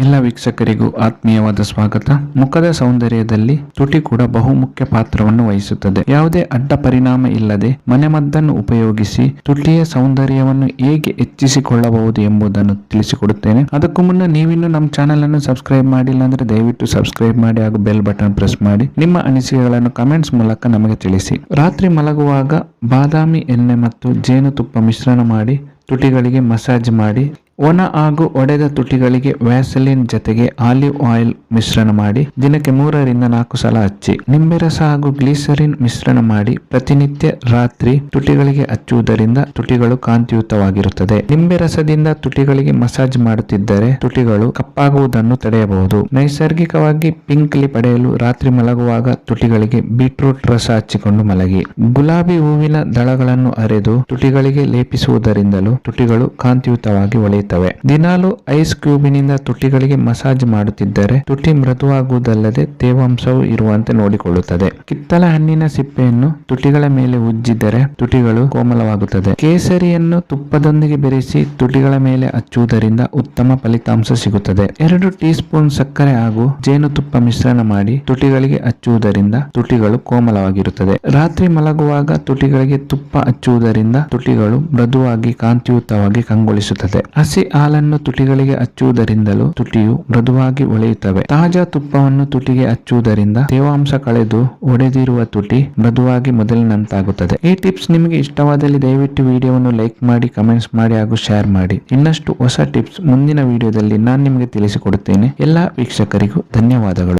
ಎಲ್ಲ ವೀಕ್ಷಕರಿಗೂ ಆತ್ಮೀಯವಾದ ಸ್ವಾಗತ. ಮುಖದ ಸೌಂದರ್ಯದಲ್ಲಿ ತುಟಿ ಕೂಡ ಬಹುಮುಖ್ಯ ಪಾತ್ರವನ್ನು ವಹಿಸುತ್ತದೆ. ಯಾವುದೇ ಅಡ್ಡ ಪರಿಣಾಮ ಇಲ್ಲದೆ ಮನೆಮದ್ದನ್ನು ಉಪಯೋಗಿಸಿ ತುಟಿಯ ಸೌಂದರ್ಯವನ್ನು ಹೇಗೆ ಹೆಚ್ಚಿಸಿಕೊಳ್ಳಬಹುದು ಎಂಬುದನ್ನು ತಿಳಿಸಿಕೊಡುತ್ತೇನೆ. ಅದಕ್ಕೂ ಮುನ್ನ ನೀವಿನ್ನು ನಮ್ಮ ಚಾನೆಲ್ ಅನ್ನು ಸಬ್ಸ್ಕ್ರೈಬ್ ಮಾಡಿಲ್ಲ ಅಂದ್ರೆ ದಯವಿಟ್ಟು ಸಬ್ಸ್ಕ್ರೈಬ್ ಮಾಡಿ ಹಾಗೂ ಬೆಲ್ ಬಟನ್ ಪ್ರೆಸ್ ಮಾಡಿ ನಿಮ್ಮ ಅನಿಸಿಕೆಗಳನ್ನು ಕಮೆಂಟ್ಸ್ ಮೂಲಕ ನಮಗೆ ತಿಳಿಸಿ. ರಾತ್ರಿ ಮಲಗುವಾಗ ಬಾದಾಮಿ ಎಣ್ಣೆ ಮತ್ತು ಜೇನುತುಪ್ಪ ಮಿಶ್ರಣ ಮಾಡಿ ತುಟಿಗಳಿಗೆ ಮಸಾಜ್ ಮಾಡಿ. ಒಣ ಹಾಗೂ ಒಡೆದ ತುಟಿಗಳಿಗೆ ವ್ಯಾಸಲಿನ್ ಜೊತೆಗೆ ಆಲಿವ್ ಆಯಿಲ್ ಮಿಶ್ರಣ ಮಾಡಿ ದಿನಕ್ಕೆ 3 ರಿಂದ 4 ಸಲ ಹಚ್ಚಿ. ನಿಂಬೆ ರಸ ಹಾಗೂ ಗ್ಲಿಸರಿನ್ ಮಿಶ್ರಣ ಮಾಡಿ ಪ್ರತಿನಿತ್ಯ ರಾತ್ರಿ ತುಟಿಗಳಿಗೆ ಹಚ್ಚುವುದರಿಂದ ತುಟಿಗಳು ಕಾಂತಿಯುತವಾಗಿರುತ್ತದೆ. ನಿಂಬೆ ರಸದಿಂದ ತುಟಿಗಳಿಗೆ ಮಸಾಜ್ ಮಾಡುತ್ತಿದ್ದರೆ ತುಟಿಗಳು ಕಪ್ಪಾಗುವುದನ್ನು ತಡೆಯಬಹುದು. ನೈಸರ್ಗಿಕವಾಗಿ ಪಿಂಕ್ಲಿ ಪಡೆಯಲು ರಾತ್ರಿ ಮಲಗುವಾಗ ತುಟಿಗಳಿಗೆ ಬೀಟ್ರೂಟ್ ರಸ ಹಚ್ಚಿಕೊಂಡು ಮಲಗಿ. ಗುಲಾಬಿ ಹೂವಿನ ದಳಗಳನ್ನು ಅರೆದು ತುಟಿಗಳಿಗೆ ಲೇಪಿಸುವುದರಿಂದಲೂ ತುಟಿಗಳು ಕಾಂತಿಯುತವಾಗಿ ಹೊಳೆಯುತ್ತವೆ. ದಿನಾಲು ಐಸ್ ಕ್ಯೂಬಿನಿಂದ ತುಟಿಗಳಿಗೆ ಮಸಾಜ್ ಮಾಡುತ್ತಿದ್ದರೆ ತುಟಿ ಮೃದುವಾಗುವುದಲ್ಲದೆ ತೇವಾಂಶವು ಇರುವಂತೆ ನೋಡಿಕೊಳ್ಳುತ್ತದೆ. ಕಿತ್ತಳೆ ಹಣ್ಣಿನ ಸಿಪ್ಪೆಯನ್ನು ತುಟಿಗಳ ಮೇಲೆ ಉಜ್ಜಿದರೆ ತುಟಿಗಳು ಕೋಮಲವಾಗುತ್ತದೆ. ಕೇಸರಿಯನ್ನು ತುಪ್ಪದೊಂದಿಗೆ ಬೆರೆಸಿ ತುಟಿಗಳ ಮೇಲೆ ಹಚ್ಚುವುದರಿಂದ ಉತ್ತಮ ಫಲಿತಾಂಶ ಸಿಗುತ್ತದೆ. 2 ಟೀ ಸ್ಪೂನ್ ಸಕ್ಕರೆ ಹಾಗೂ ಜೇನುತುಪ್ಪ ಮಿಶ್ರಣ ಮಾಡಿ ತುಟಿಗಳಿಗೆ ಹಚ್ಚುವುದರಿಂದ ತುಟಿಗಳು ಕೋಮಲವಾಗಿರುತ್ತದೆ. ರಾತ್ರಿ ಮಲಗುವಾಗ ತುಟಿಗಳಿಗೆ ತುಪ್ಪ ಹಚ್ಚುವುದರಿಂದ ತುಟಿಗಳು ಮೃದುವಾಗಿ ಕಾಂತಿಯುತವಾಗಿ ಕಂಗೊಳಿಸುತ್ತದೆ. ಹಸಿ ಹಾಲನ್ನು ತುಟಿಗಳಿಗೆ ಹಚ್ಚುವುದರಿಂದಲೂ ತುಟಿಯು ಮೃದುವಾಗಿ ಹೊಳೆಯುತ್ತವೆ. ತಾಜಾ ತುಪ್ಪವನ್ನು ತುಟಿಗೆ ಹಚ್ಚುವುದರಿಂದ ತೇವಾಂಶ ಕಳೆದು ಒಡೆದಿರುವ ತುಟಿ ಮೃದುವಾಗಿ ಮೊದಲಿನಂತಾಗುತ್ತದೆ. ಈ ಟಿಪ್ಸ್ ನಿಮಗೆ ಇಷ್ಟವಾದಲ್ಲಿ ದಯವಿಟ್ಟು ವಿಡಿಯೋವನ್ನು ಲೈಕ್ ಮಾಡಿ, ಕಮೆಂಟ್ಸ್ ಮಾಡಿ ಹಾಗೂ ಶೇರ್ ಮಾಡಿ. ಇನ್ನಷ್ಟು ಹೊಸ ಟಿಪ್ಸ್ ಮುಂದಿನ ವಿಡಿಯೋದಲ್ಲಿ ನಾನು ನಿಮಗೆ ತಿಳಿಸಿಕೊಡುತ್ತೇನೆ. ಎಲ್ಲ ವೀಕ್ಷಕರಿಗೂ ಧನ್ಯವಾದಗಳು.